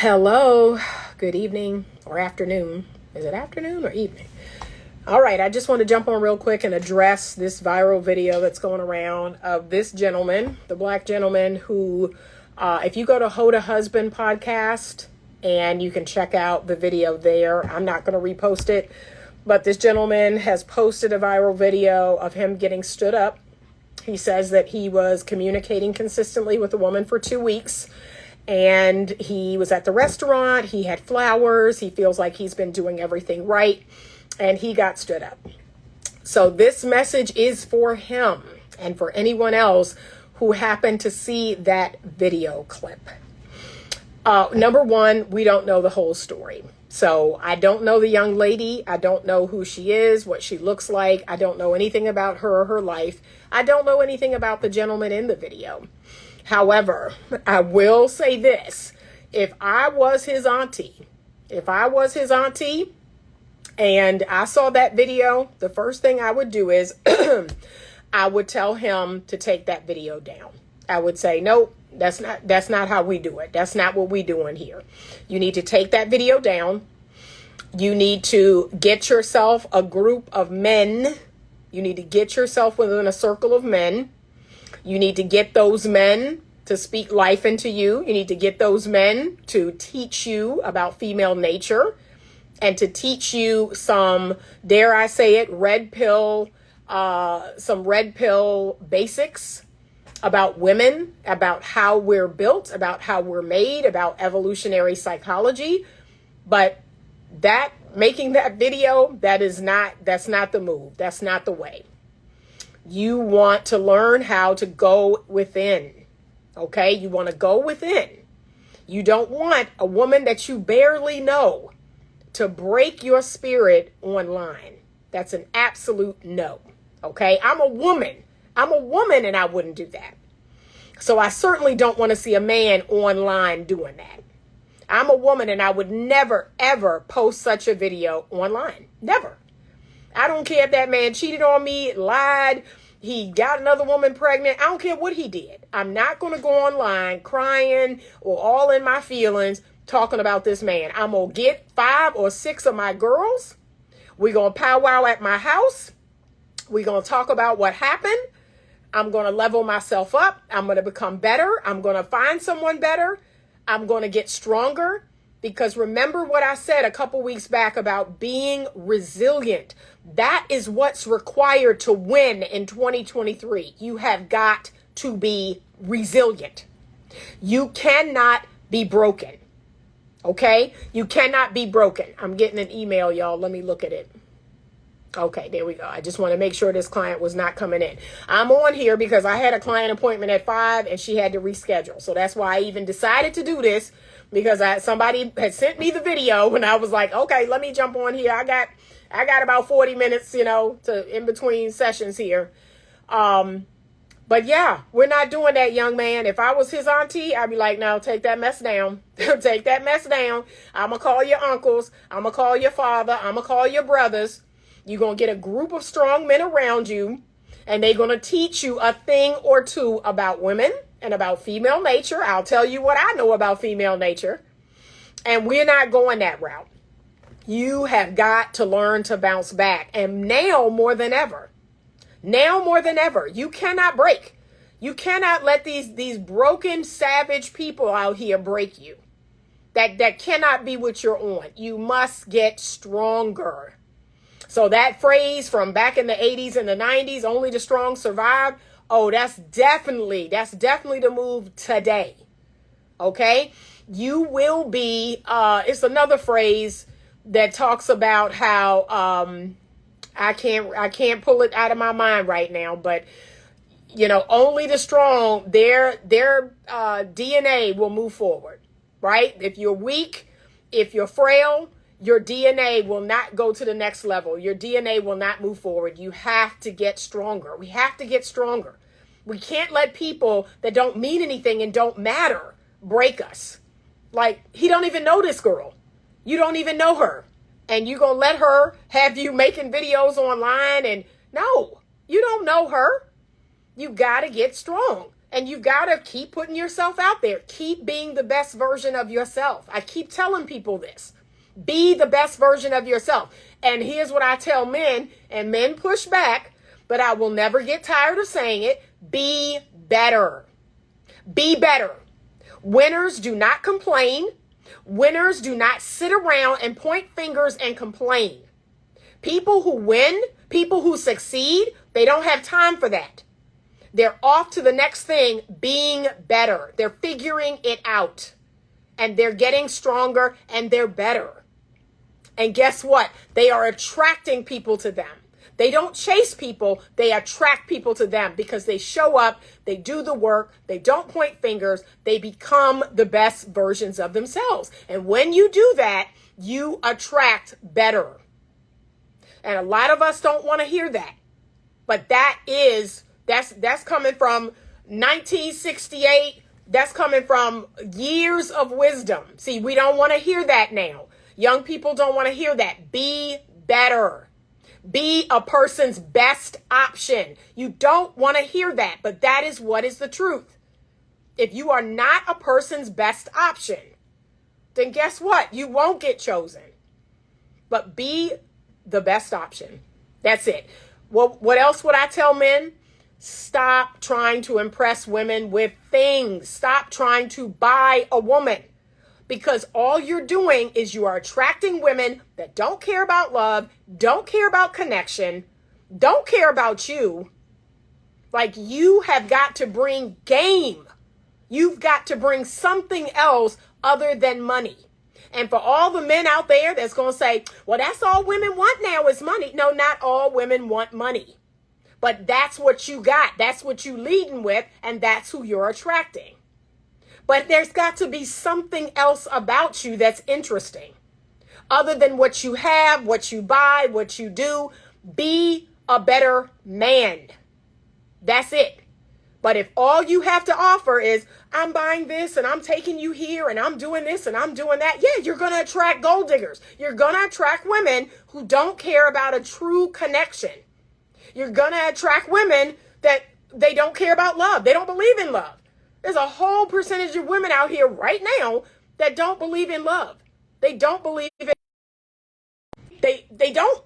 Hello, good evening or afternoon. Is it afternoon or evening? All right, I just want to jump on real quick and address this viral video that's going around of this gentleman, the black gentleman who, if you go to Hoda Husband podcast and you can check out the video there, I'm not going to repost it, but this gentleman has posted a viral video of him getting stood up. He says that he was communicating consistently with a woman for 2 weeks. And he was at the restaurant, he had flowers, he feels like he's been doing everything right, and he got stood up. So this message is for him and for anyone else who happened to see that video clip. Number one, we don't know the whole story. So I don't know the young lady. I don't know who she is, what she looks like. I don't know anything about her or her life. I don't know anything about the gentleman in the video. However, I will say this, if I was his auntie and I saw that video, the first thing I would do is I would tell him to take that video down. I would say, nope, that's not how we do it. That's not what we doing here. You need to take that video down. You need to get yourself a group of men. You need to get yourself within a circle of men. You need to get those men to speak life into you. You need to get those men to teach you about female nature and to teach you some, dare I say it, some red pill basics about women, about how we're built, about how we're made, about evolutionary psychology. But making that video, that's not the move. That's not the way. You want to learn how to go within, okay? You want to go within. You don't want a woman that you barely know to break your spirit online. That's an absolute no, okay? I'm a woman and I wouldn't do that. So I certainly don't want to see a man online doing that. I'm a woman and I would never, ever post such a video online. Never. I don't care if that man cheated on me, lied, he got another woman pregnant. I don't care what he did. I'm not going to go online crying or all in my feelings talking about this man. I'm going to get 5 or 6 of my girls. We're going to powwow at my house. We're going to talk about what happened. I'm going to level myself up. I'm going to become better. I'm going to find someone better. I'm going to get stronger. Because remember what I said a couple weeks back about being resilient. That is what's required to win in 2023. You have got to be resilient. You cannot be broken. Okay? You cannot be broken. I'm getting an email, y'all. Let me look at it. Okay, there we go. I just want to make sure this client was not coming in. I'm on here because I had a client appointment at 5 and she had to reschedule. So that's why I even decided to do this, because somebody had sent me the video and I was like, okay, let me jump on here. I got about 40 minutes, to in between sessions here. But yeah, we're not doing that, young man. If I was his auntie, I'd be like, no, take that mess down. Take that mess down. I'm going to call your uncles. I'm going to call your father. I'm going to call your brothers. You're going to get a group of strong men around you, and they're going to teach you a thing or two about women and about female nature. I'll tell you what I know about female nature. And we're not going that route. You have got to learn to bounce back. And now more than ever, you cannot break. You cannot let these broken, savage people out here break you. That cannot be what you're on. You must get stronger. So that phrase from back in the 80s and the 90s, only the strong survive. Oh, that's definitely the move today. Okay? You will be, it's another phrase that talks about how, I can't pull it out of my mind right now, but only the strong, their DNA will move forward, right? If you're weak, if you're frail, your DNA will not go to the next level. Your DNA will not move forward. You have to get stronger. We have to get stronger. We can't let people that don't mean anything and don't matter break us. Like, he don't even know this girl. You don't even know her. And you gonna let her have you making videos online? And no, you don't know her. You gotta get strong. And you've got to keep putting yourself out there. Keep being the best version of yourself. I keep telling people this. Be the best version of yourself. And here's what I tell men, and men push back, but I will never get tired of saying it. Be better. Be better. Winners do not complain. Winners do not sit around and point fingers and complain. People who win, people who succeed, they don't have time for that. They're off to the next thing, being better. They're figuring it out. And they're getting stronger and they're better. And guess what? They are attracting people to them. They don't chase people, they attract people to them because they show up, they do the work, they don't point fingers, they become the best versions of themselves. And when you do that, you attract better. And a lot of us don't want to hear that. But that's coming from 1968. That's coming from years of wisdom. See, we don't want to hear that now. Young people don't want to hear that. Be better. Be a person's best option. You don't want to hear that, but that is what is the truth. If you are not a person's best option, then guess what? You won't get chosen. But be the best option. That's it. Well, what else would I tell men? Stop trying to impress women with things. Stop trying to buy a woman. Because all you're doing is you are attracting women that don't care about love, don't care about connection, don't care about you. Like, you have got to bring game. You've got to bring something else other than money. And for all the men out there that's going to say, well, that's all women want now is money. No, not all women want money. But that's what you got. That's what you leading with. And that's who you're attracting. But there's got to be something else about you that's interesting. Other than what you have, what you buy, what you do. Be a better man. That's it. But if all you have to offer is, I'm buying this and I'm taking you here and I'm doing this and I'm doing that, yeah, you're going to attract gold diggers. You're going to attract women who don't care about a true connection. You're going to attract women that they don't care about love. They don't believe in love. There's a whole percentage of women out here right now that don't believe in love. They don't believe in, they don't.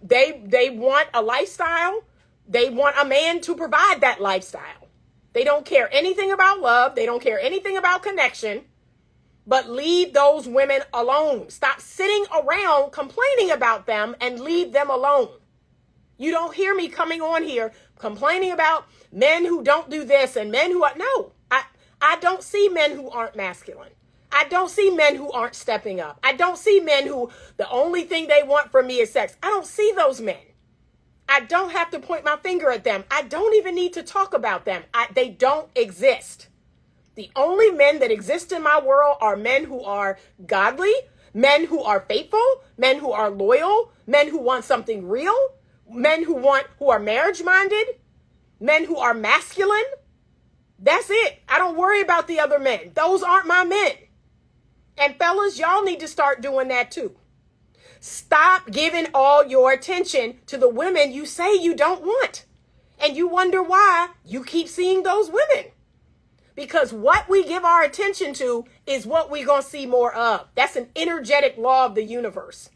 They want a lifestyle. They want a man to provide that lifestyle. They don't care anything about love. They don't care anything about connection. But leave those women alone. Stop sitting around complaining about them and leave them alone. You don't hear me coming on here complaining about men who don't do this and men who are, no, I don't see men who aren't masculine. I don't see men who aren't stepping up. I don't see men who the only thing they want from me is sex. I don't see those men. I don't have to point my finger at them. I don't even need to talk about them. They don't exist. The only men that exist in my world are men who are godly, men who are faithful, men who are loyal, men who want something real, men who are marriage minded, men who are masculine. That's it. I don't worry about the other men. Those aren't my men. And fellas, y'all need to start doing that too. Stop giving all your attention to the women you say you don't want. And you wonder why you keep seeing those women. Because what we give our attention to is what we're going to see more of. That's an energetic law of the universe.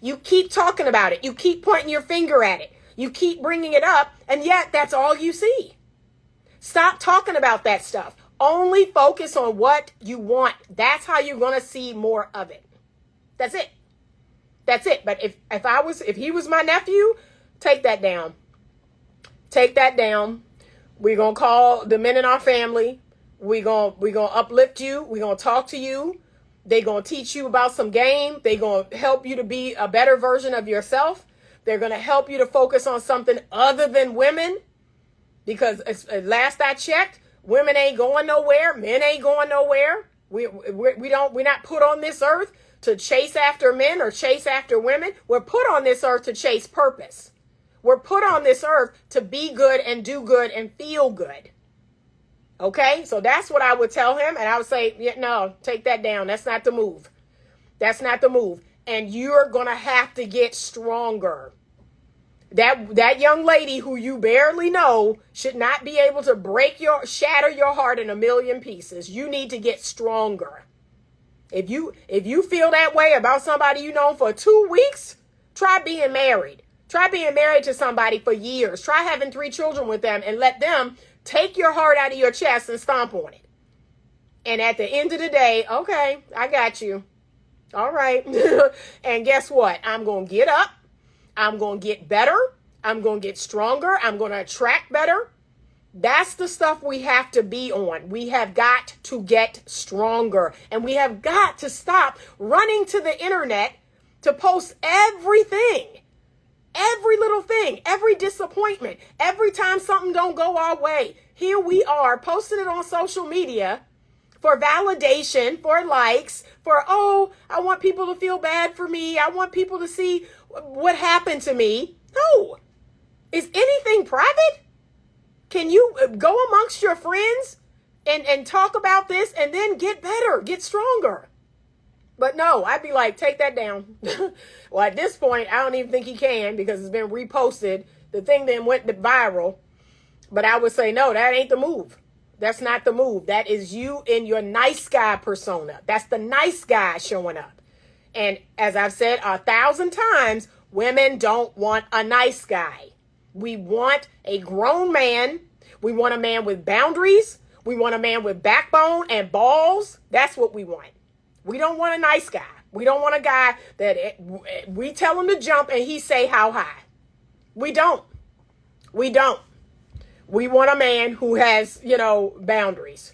You keep talking about it. You keep pointing your finger at it. You keep bringing it up. And yet that's all you see. Stop talking about that stuff. Only focus on what you want. That's how you're going to see more of it. That's it. That's it. But if he was my nephew, take that down. Take that down. We're going to call the men in our family. We're going to uplift you. We're going to talk to you. They're going to teach you about some game. They're going to help you to be a better version of yourself. They're going to help you to focus on something other than women. Because last I checked, women ain't going nowhere. Men ain't going nowhere. We're not put on this earth to chase after men or chase after women. We're put on this earth to chase purpose. We're put on this earth to be good and do good and feel good. Okay, so that's what I would tell him. And I would say, yeah, no, take that down. That's not the move. That's not the move. And you're going to have to get stronger. That young lady who you barely know should not be able to shatter your heart in a million pieces. You need to get stronger. If you feel that way about somebody you know for 2 weeks, try being married. Try being married to somebody for years. Try having 3 children with them and let them take your heart out of your chest and stomp on it. And at the end of the day, okay, I got you. All right. And guess what? I'm going to get up. I'm going to get better. I'm going to get stronger. I'm going to attract better. That's the stuff we have to be on. We have got to get stronger. And we have got to stop running to the internet to post everything. Every little thing, every disappointment, every time something don't go our way. Here we are posting it on social media for validation, for likes, for, oh, I want people to feel bad for me. I want people to see what happened to me. No. Is anything private? Can you go amongst your friends and talk about this and then get better, get stronger? But no, I'd be like, take that down. Well, at this point, I don't even think he can because it's been reposted. The thing then went viral. But I would say, no, that ain't the move. That's not the move. That is you in your nice guy persona. That's the nice guy showing up. And as I've said 1,000 times, women don't want a nice guy. We want a grown man. We want a man with boundaries. We want a man with backbone and balls. That's what we want. We don't want a nice guy. We don't want a guy that we tell him to jump and he say how high. We don't. We don't. We want a man who has, boundaries.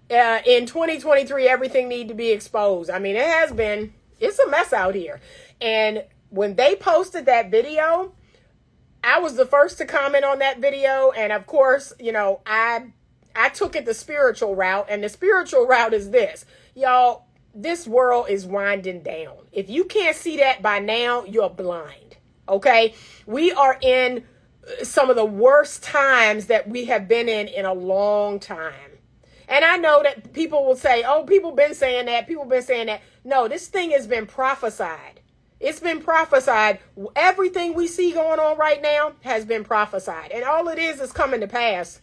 In 2023, everything need to be exposed. I mean, it's a mess out here. And when they posted that video, I was the first to comment on that video. And of course, I took it the spiritual route. And the spiritual route is this. Y'all, this world is winding down. If you can't see that by now, you're blind. Okay? We are in some of the worst times that we have been in a long time. And I know that people will say, oh, people been saying that. People been saying that. No, this thing has been prophesied. It's been prophesied. Everything we see going on right now has been prophesied. And all it is coming to pass.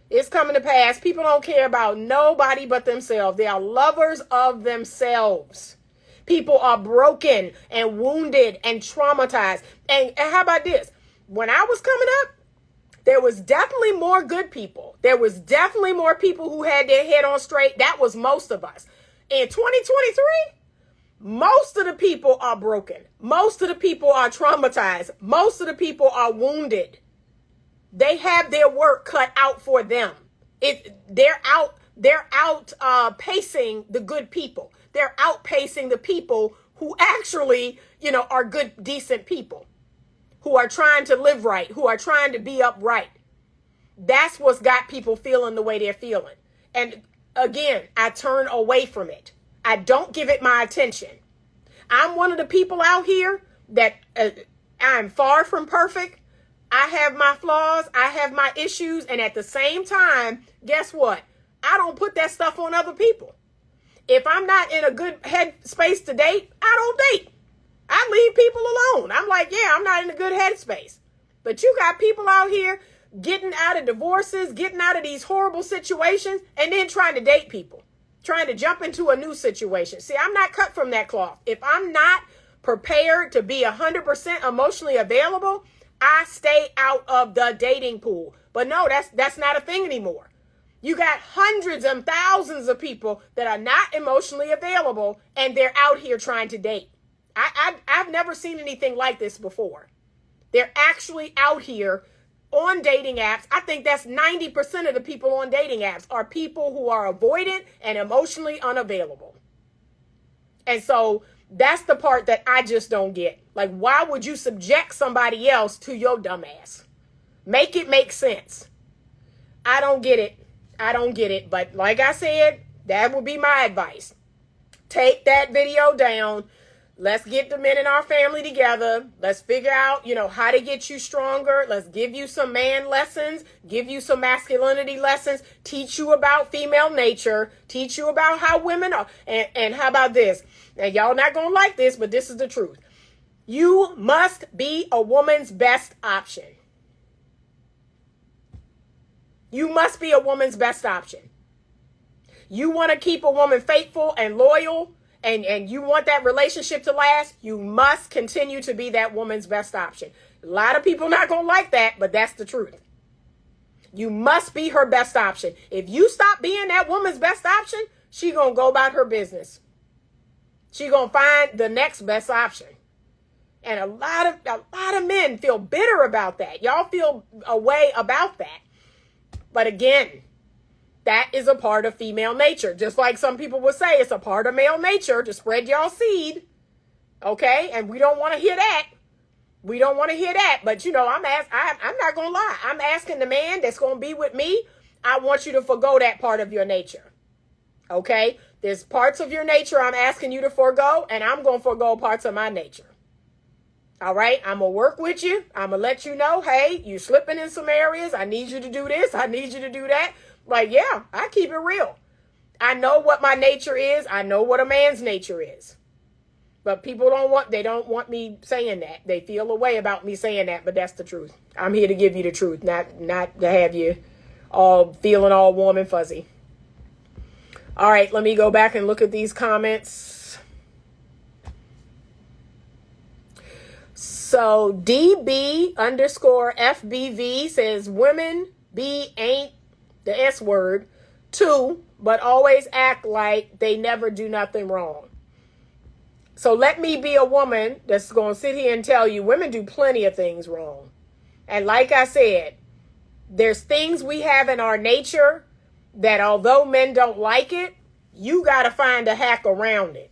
It's coming to pass. People don't care about nobody but themselves. They are lovers of themselves. People are broken and wounded and traumatized. And how about this? When I was coming up, there was definitely more good people. There was definitely more people who had their head on straight. That was most of us. In 2023, most of the people are broken. Most of the people are traumatized. Most of the people are wounded. They have their work cut out for them. They're outpacing the good people. They're outpacing the people who actually, are good, decent people, who are trying to live right, who are trying to be upright. That's what's got people feeling the way they're feeling. And again, I turn away from it. I don't give it my attention. I'm one of the people out here that I'm far from perfect. I have my flaws. I have my issues. And at the same time, guess what? I don't put that stuff on other people. If I'm not in a good head space to date, I don't date. I leave people alone. I'm like, yeah, I'm not in a good headspace. But you got people out here getting out of divorces, getting out of these horrible situations, and then trying to date people, trying to jump into a new situation. See, I'm not cut from that cloth. If I'm not prepared to be 100% emotionally available, I stay out of the dating pool. But no, that's not a thing anymore. You got hundreds and thousands of people that are not emotionally available, and they're out here trying to date. I've never seen anything like this before. They're actually out here on dating apps. I think that's 90% of the people on dating apps are people who are avoidant and emotionally unavailable. And so that's the part that I just don't get. Like, why would you subject somebody else to your dumb ass? Make it make sense. I don't get it. I don't get it. But like I said, that would be my advice. Take that video down. Let's get the men in our family together. Let's figure out, how to get you stronger. Let's give you some man lessons, give you some masculinity lessons, teach you about female nature, teach you about how women are. And how about this? Now, y'all not going to like this, but this is the truth. You must be a woman's best option. You must be a woman's best option. You want to keep a woman faithful and loyal, and you want that relationship to last, you must continue to be that woman's best option. A lot of people not going to like that, but that's the truth. You must be her best option. If you stop being that woman's best option, she going to go about her business. She going to find the next best option. And a lot of men feel bitter about that. Y'all feel a way about that. But again, that is a part of female nature. Just like some people would say, it's a part of male nature to spread y'all seed. Okay? And we don't want to hear that. We don't want to hear that. But, you know, I'm not going to lie. I'm asking the man that's going to be with me, I want you to forgo that part of your nature. Okay? There's parts of your nature I'm asking you to forgo, and I'm going to forgo parts of my nature. All right? I'm going to work with you. I'm going to let you know, hey, you slipping in some areas. I need you to do this. I need you to do that. Like, yeah, I keep it real. I know what my nature is. I know what a man's nature is. But people they don't want me saying that. They feel a way about me saying that, but that's the truth. I'm here to give you the truth, not to have you all feeling all warm and fuzzy. All right, let me go back and look at these comments. So DB_FBV says women ain't the S word too, but always act like they never do nothing wrong. So let me be a woman that's going to sit here and tell you women do plenty of things wrong. And like I said, there's things we have in our nature that although men don't like it, you got to find a hack around it.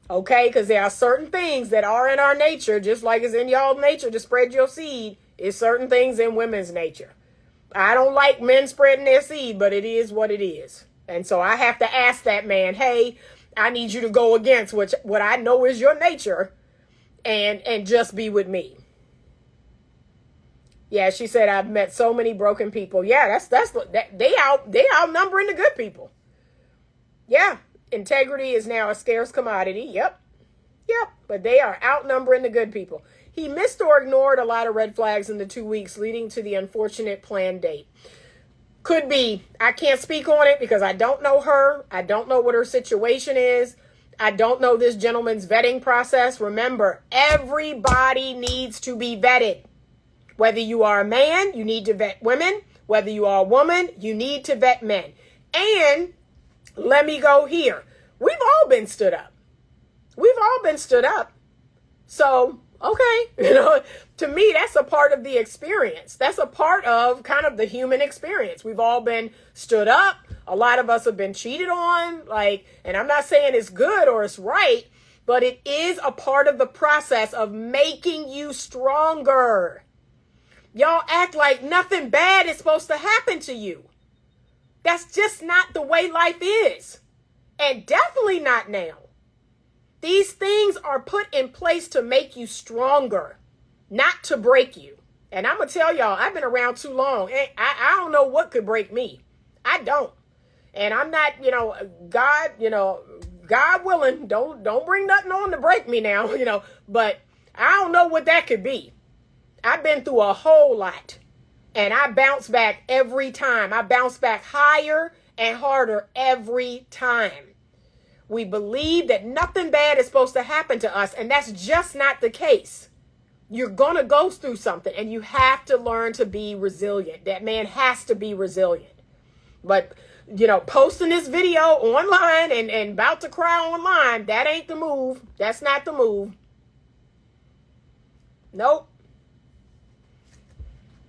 Okay? Because there are certain things that are in our nature, just like it's in y'all's nature to spread your seed, is certain things in women's nature. I don't like men spreading their seed, but it is what it is. And so I have to ask that man, hey, I need you to go against what I know is your nature and just be with me. Yeah, she said, I've met so many broken people. Yeah, they outnumbering the good people. Yeah, integrity is now a scarce commodity. Yep. But they are outnumbering the good people. He missed or ignored a lot of red flags in the 2 weeks leading to the unfortunate planned date. Could be. I can't speak on it because I don't know her. I don't know what her situation is. I don't know this gentleman's vetting process. Remember, everybody needs to be vetted. Whether you are a man, you need to vet women. Whether you are a woman, you need to vet men. And let me go here. We've all been stood up. So, okay, to me, that's a part of the experience. That's a part of kind of the human experience. We've all been stood up. A lot of us have been cheated on, and I'm not saying it's good or it's right, but it is a part of the process of making you stronger. Y'all act like nothing bad is supposed to happen to you. That's just not the way life is. And definitely not now. These things are put in place to make you stronger, not to break you. And I'm going to tell y'all, I've been around too long. I don't know what could break me. I don't. And I'm not, God willing, don't bring nothing on to break me now, but I don't know what that could be. I've been through a whole lot and I bounce back every time. I bounce back higher and harder every time. We believe that nothing bad is supposed to happen to us, and that's just not the case. You're going to go through something, and you have to learn to be resilient. That man has to be resilient. But, posting this video online and about to cry online, that ain't the move. That's not the move. Nope.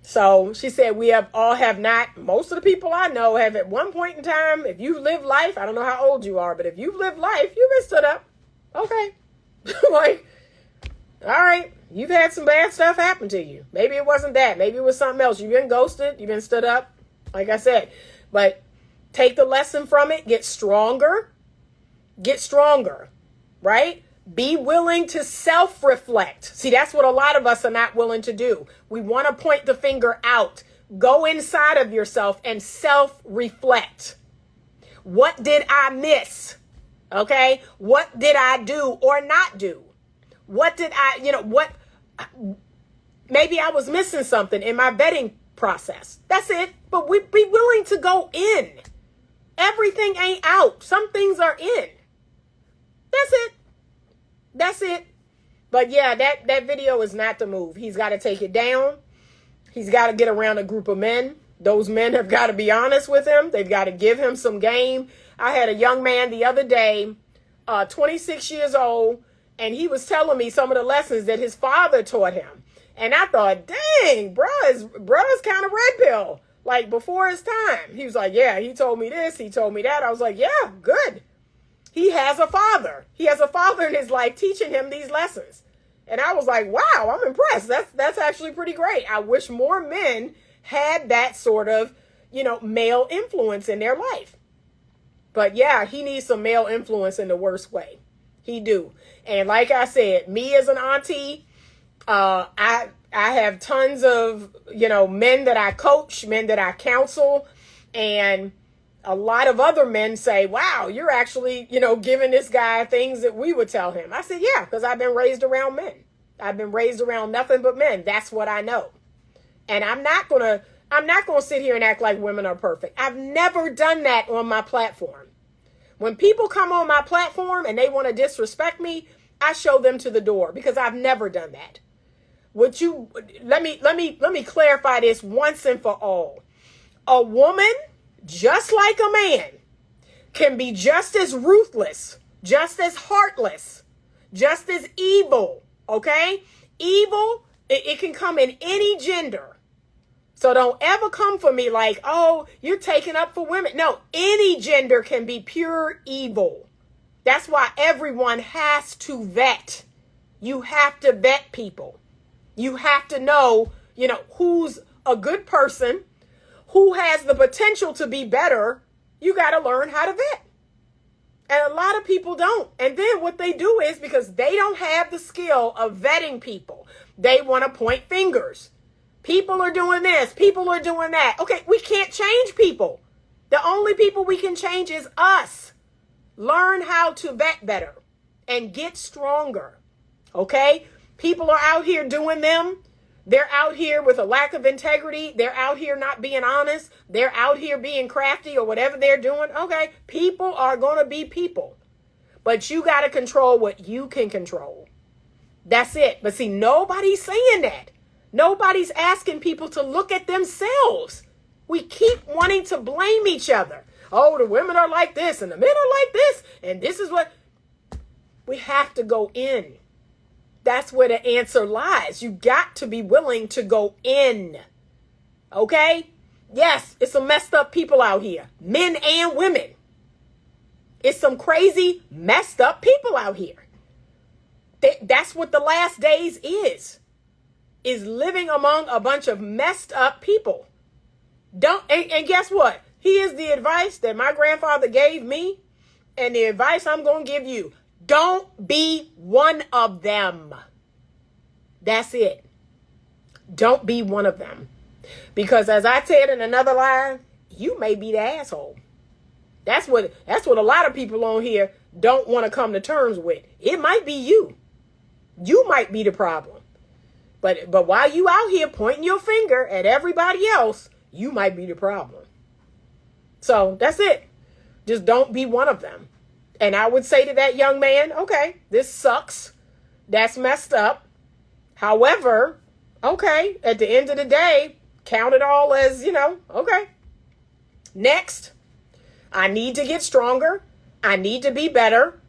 So she said, most of the people I know have at one point in time, if you live life, I don't know how old you are, but if you've lived life, you've been stood up. Okay. All right, you've had some bad stuff happen to you. Maybe it wasn't that. Maybe it was something else. You've been ghosted. You've been stood up, like I said. But take the lesson from it. Get stronger. Right? Be willing to self-reflect. See, that's what a lot of us are not willing to do. We want to point the finger out. Go inside of yourself and self-reflect. What did I miss? Okay? What did I do or not do? What did I, maybe I was missing something in my vetting process. That's it. But we be willing to go in. Everything ain't out. Some things are in. That's it. That's it. But yeah, that video is not the move. He's got to take it down. He's got to get around a group of men. Those men have got to be honest with him. They've got to give him some game. I had a young man the other day, 26 years old, and he was telling me some of the lessons that his father taught him. And I thought, dang, bruh's kind of red pill, like before his time. He was like, yeah, he told me this, he told me that. I was like, yeah, good. He has a father. He has a father in his life teaching him these lessons. And I was like, wow, I'm impressed. That's actually pretty great. I wish more men had that sort of, male influence in their life. But yeah, he needs some male influence in the worst way. He do. And like I said, me as an auntie, I have tons of, men that I coach, men that I counsel, and a lot of other men say, wow, you're actually, giving this guy things that we would tell him. I said, yeah, because I've been raised around men. I've been raised around nothing but men. That's what I know. And I'm not going to sit here and act like women are perfect. I've never done that on my platform. When people come on my platform and they want to disrespect me, I show them to the door because I've never done that. Let me clarify this once and for all. A woman, just like a man, can be just as ruthless, just as heartless, just as evil. Okay? Evil, it can come in any gender. So don't ever come for me like, oh, you're taking up for women. No, any gender can be pure evil. That's why everyone has to vet. You have to vet people. You have to know, who's a good person, who has the potential to be better. You got to learn how to vet. And a lot of people don't. And then what they do is, because they don't have the skill of vetting people, they want to point fingers. People are doing this. People are doing that. Okay, we can't change people. The only people we can change is us. Learn how to vet better and get stronger. Okay? People are out here doing them. They're out here with a lack of integrity. They're out here not being honest. They're out here being crafty or whatever they're doing. Okay, people are going to be people. But you got to control what you can control. That's it. But see, nobody's saying that. Nobody's asking people to look at themselves. We keep wanting to blame each other. Oh, the women are like this and the men are like this. And this is what we have to go in. That's where the answer lies. You got to be willing to go in. Okay? Yes, it's some messed up people out here. Men and women. It's some crazy, messed up people out here. That's what the last days is living among a bunch of messed up people. And guess what? Here's the advice that my grandfather gave me, and the advice I'm going to give you. Don't be one of them. That's it. Don't be one of them. Because as I said in another line, you may be the asshole. That's what a lot of people on here don't want to come to terms with. It might be you. You might be the problem. But while you out here pointing your finger at everybody else, you might be the problem. So that's it. Just don't be one of them. And I would say to that young man, okay, this sucks. That's messed up. However, okay, at the end of the day, count it all as, okay. Next, I need to get stronger. I need to be better.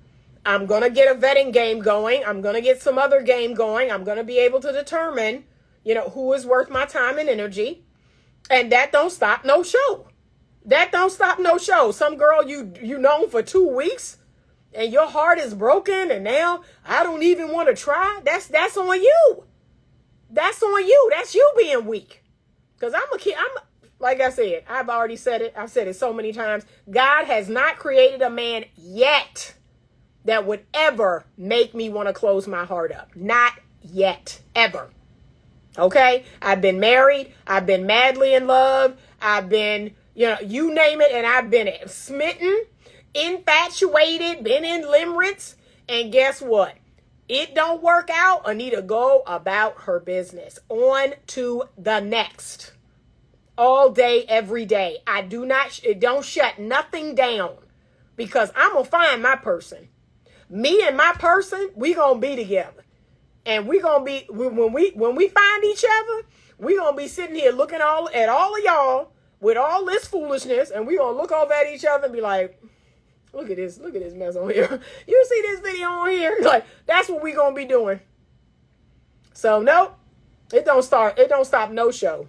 I'm going to get a vetting game going. I'm going to get some other game going. I'm going to be able to determine, who is worth my time and energy. And that don't stop no show. That don't stop no show. Some girl you known for 2 weeks and your heart is broken and now I don't even want to try. That's on you. That's on you. That's you being weak. Because like I said, I've already said it. I've said it so many times. God has not created a man yet that would ever make me want to close my heart up. Not yet. Ever. Okay? I've been married. I've been madly in love. I've been, you name it. And I've been smitten, infatuated, been in limerence. And guess what? It don't work out, Anita, go about her business. On to the next. All day, every day. It don't shut nothing down, because I'm going to find my person. Me and my person, we going to be together. And we going to be, when we find each other, we going to be sitting here looking at all of y'all with all this foolishness, and we going to look over at each other and be like, look at this mess on here. You see this video on here? Like, that's what we going to be doing. So, nope, it don't stop no show.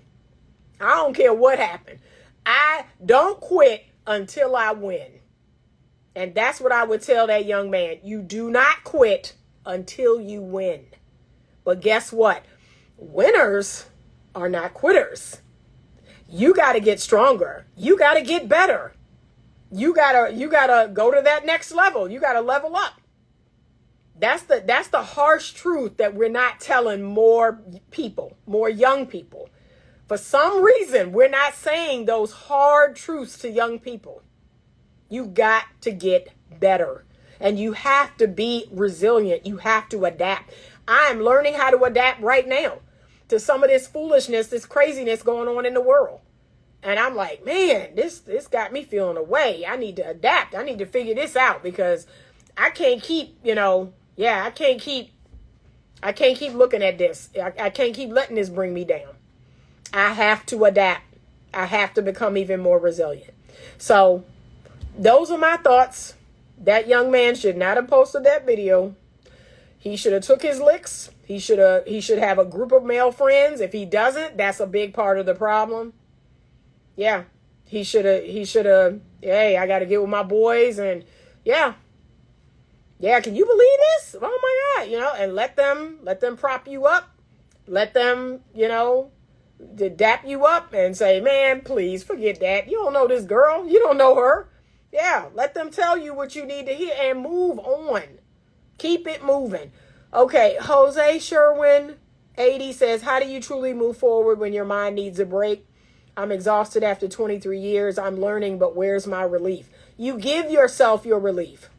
I don't care what happened. I don't quit until I win. And that's what I would tell that young man. You do not quit until you win. But guess what? Winners are not quitters. You got to get stronger. You got to get better. You gotta go to that next level. You got to level up. That's the harsh truth that we're not telling more people, more young people. For some reason, we're not saying those hard truths to young people. You got to get better, and you have to be resilient. You have to adapt. I am learning how to adapt right now to some of this foolishness, this craziness going on in the world. And I'm like, man, this got me feeling away. I need to adapt. I need to figure this out, because I can't keep, I can't keep looking at this. I can't keep letting this bring me down. I have to adapt. I have to become even more resilient. So those are my thoughts. That young man should not have posted that video. He should have took his licks. He should have a group of male friends. If he doesn't, that's a big part of the problem. Yeah, he should have, hey, I got to get with my boys, and yeah, can you believe this? Oh my God, and let them prop you up, let them, dap you up and say, man, please forget that. You don't know this girl. You don't know her. Yeah, let them tell you what you need to hear and move on. Keep it moving. Okay, Jose Sherwin 80 says, how do you truly move forward when your mind needs a break? I'm exhausted after 23 years. I'm learning, but where's my relief? You give yourself your relief.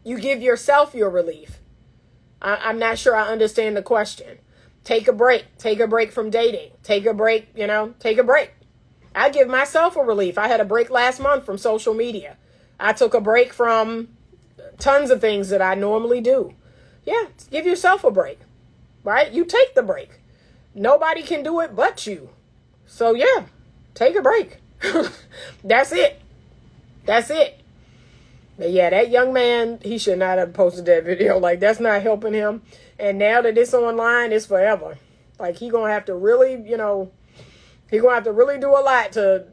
You give yourself your relief. I'm not sure I understand the question. Take a break. Take a break from dating. Take a break, take a break. I give myself a relief. I had a break last month from social media. I took a break from tons of things that I normally do. Yeah, give yourself a break, right? You take the break. Nobody can do it but you. So yeah, take a break. That's it. That's it. But yeah, that young man, he should not have posted that video. Like, that's not helping him. And now that it's online, it's forever. Like, he gonna have to really, he gonna have to really do a lot to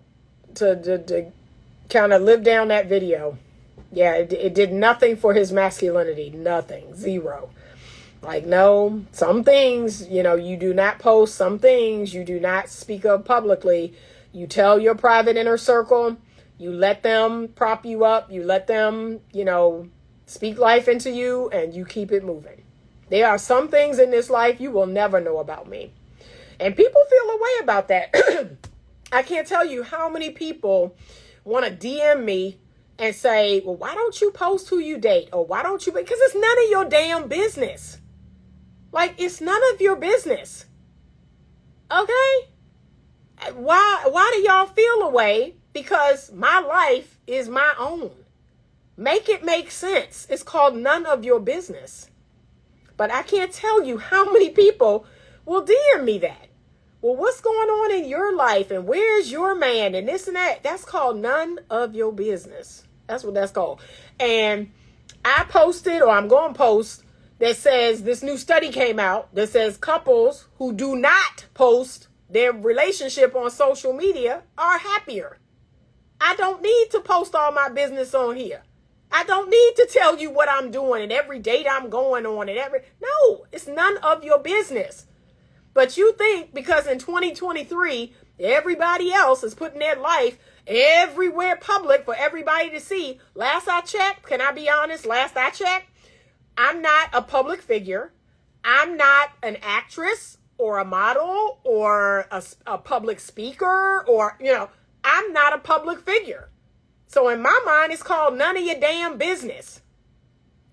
kind of live down that video. Yeah, it did nothing for his masculinity. Nothing. Zero. Like, no, some things, you do not post. Some things you do not speak of publicly. You tell your private inner circle. You let them prop you up. You let them, speak life into you, and you keep it moving. There are some things in this life you will never know about me. And people feel a way about that. I can't tell you how many people want to DM me and say, well, why don't you post who you date? Or why don't you? Because it's none of your damn business. Like, it's none of your business. Okay? Why do y'all feel a way? Because my life is my own. Make it make sense. It's called none of your business. But I can't tell you how many people will DM me that. Well, what's going on in your life? And where's your man? And this and that. That's called none of your business. That's what that's called. And I posted, or I'm going to post, that says this new study came out that says couples who do not post their relationship on social media are happier. I don't need to post all my business on here. I don't need to tell you what I'm doing and every date I'm going on and no, it's none of your business. But you think because in 2023, everybody else is putting their life everywhere public for everybody to see. Last I checked, can I be honest? Last I checked, I'm not a public figure. I'm not an actress or a model or a public speaker or, I'm not a public figure. So in my mind, it's called none of your damn business.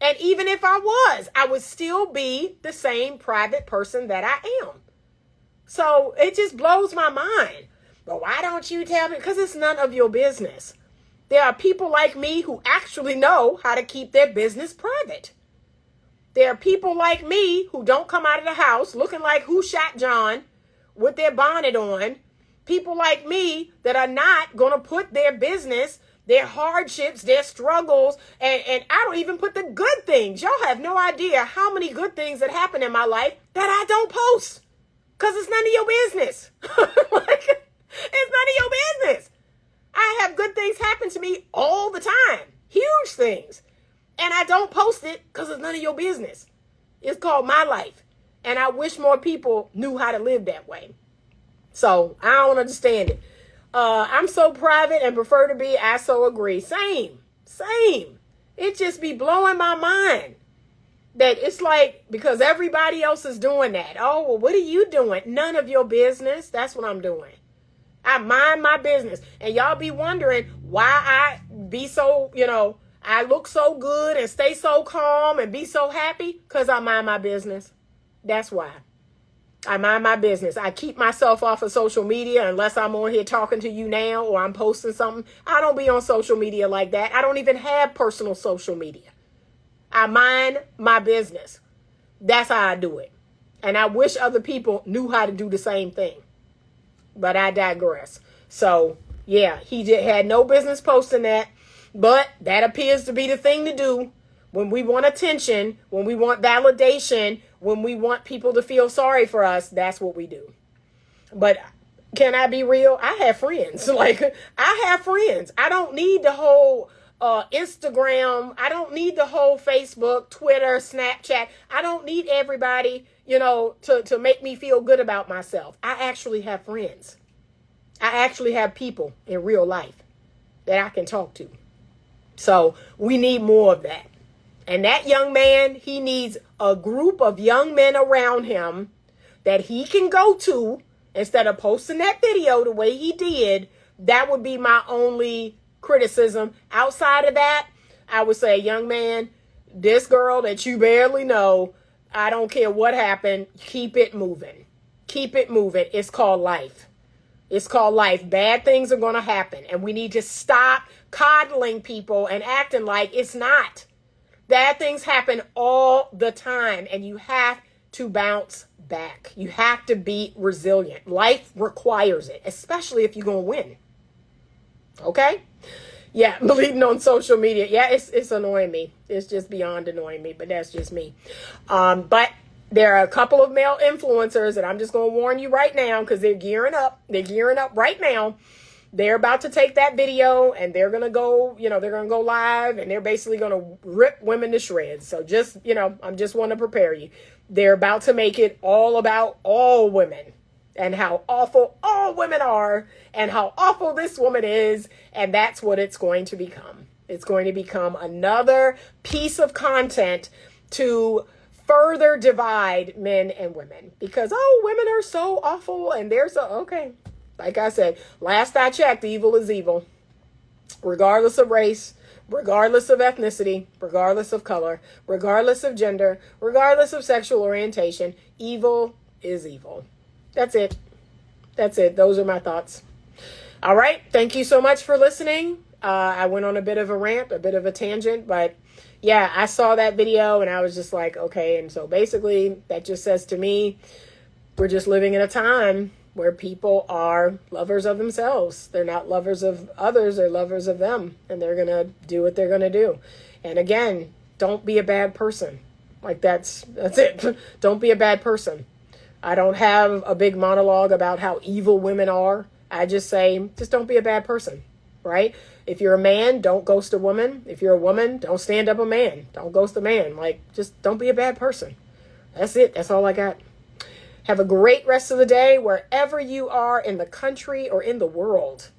And even if I was, I would still be the same private person that I am. So it just blows my mind. But why don't you tell me? Because it's none of your business. There are people like me who actually know how to keep their business private. There are people like me who don't come out of the house looking like Who Shot John with their bonnet on. People like me that are not going to put their business, their hardships, their struggles, and I don't even put the good things. Y'all have no idea how many good things that happen in my life that I don't post. Because it's none of your business. Like, it's none of your business. I have good things happen to me all the time. Huge things. And I don't post it because it's none of your business. It's called my life. And I wish more people knew how to live that way. So I don't understand it. I'm so private and prefer to be. I so agree. Same. It just be blowing my mind. That it's like, because everybody else is doing that. Oh, well, what are you doing? None of your business. That's what I'm doing. I mind my business. And y'all be wondering why I be so, I look so good and stay so calm and be so happy. Because I mind my business. That's why. I mind my business. I keep myself off of social media unless I'm on here talking to you now or I'm posting something. I don't be on social media like that. I don't even have personal social media. I mind my business. That's how I do it. And I wish other people knew how to do the same thing. But I digress. So, yeah, he had no business posting that. But that appears to be the thing to do when we want attention, when we want validation, when we want people to feel sorry for us. That's what we do. But can I be real? I have friends. Like, I have friends. I don't need the whole Instagram. I don't need the whole Facebook, Twitter, Snapchat. I don't need everybody, to make me feel good about myself. I actually have friends. I actually have people in real life that I can talk to. So we need more of that. And that young man, he needs a group of young men around him that he can go to instead of posting that video the way he did. That would be my only criticism. Outside of that, I would say, young man, this girl that you barely know, I don't care what happened, keep it moving. Keep it moving. It's called life. It's called life. Bad things are going to happen. And we need to stop coddling people and acting like it's not. Bad things happen all the time. And you have to bounce back. You have to be resilient. Life requires it, especially if you're going to win. Okay? Yeah, bleeding on social media. Yeah, it's annoying me. It's just beyond annoying me, but that's just me. But there are a couple of male influencers, and I'm just going to warn you right now because they're gearing up. They're gearing up right now. They're about to take that video and they're going to go, they're going to go live and they're basically going to rip women to shreds. So just, I'm just want to prepare you. They're about to make it all about all women and how awful all women are and how awful this woman is. And that's what it's going to become. It's going to become another piece of content to further divide men and women because, women are so awful and they're so, okay. Like I said, last I checked, evil is evil, regardless of race, regardless of ethnicity, regardless of color, regardless of gender, regardless of sexual orientation. Evil is evil. That's it. That's it. Those are my thoughts. All right. Thank you so much for listening. I went on a bit of a rant, a bit of a tangent, but yeah, I saw that video and I was just like, okay. And so basically that just says to me, we're just living in a time where people are lovers of themselves. They're not lovers of others, they're lovers of them. And they're going to do what they're going to do. And again, don't be a bad person. Like that's it. Don't be a bad person. I don't have a big monologue about how evil women are. I just say, just don't be a bad person, right? If you're a man, don't ghost a woman. If you're a woman, don't stand up a man. Don't ghost a man. Like, just don't be a bad person. That's it. That's all I got. Have a great rest of the day wherever you are in the country or in the world.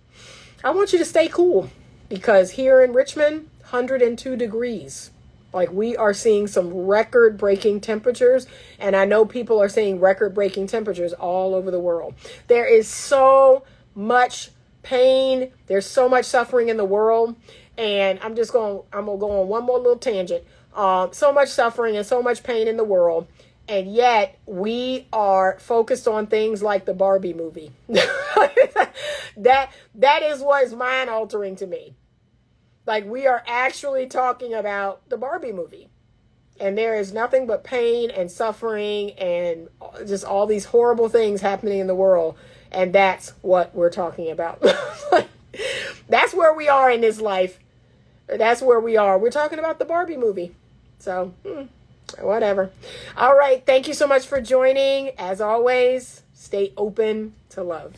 I want you to stay cool because here in Richmond, 102 degrees. Like we are seeing some record-breaking temperatures, and I know people are seeing record-breaking temperatures all over the world. There is so much pain. There's so much suffering in the world, and I'm gonna go on one more little tangent. so much suffering and so much pain in the world. And yet we are focused on things like the Barbie movie. That is what's mind altering to me. Like, we are actually talking about the Barbie movie. And there is nothing but pain and suffering and just all these horrible things happening in the world. And that's what we're talking about. That's where we are in this life. That's where we are. We're talking about the Barbie movie. So, whatever. All right. Thank you so much for joining. As always, stay open to love.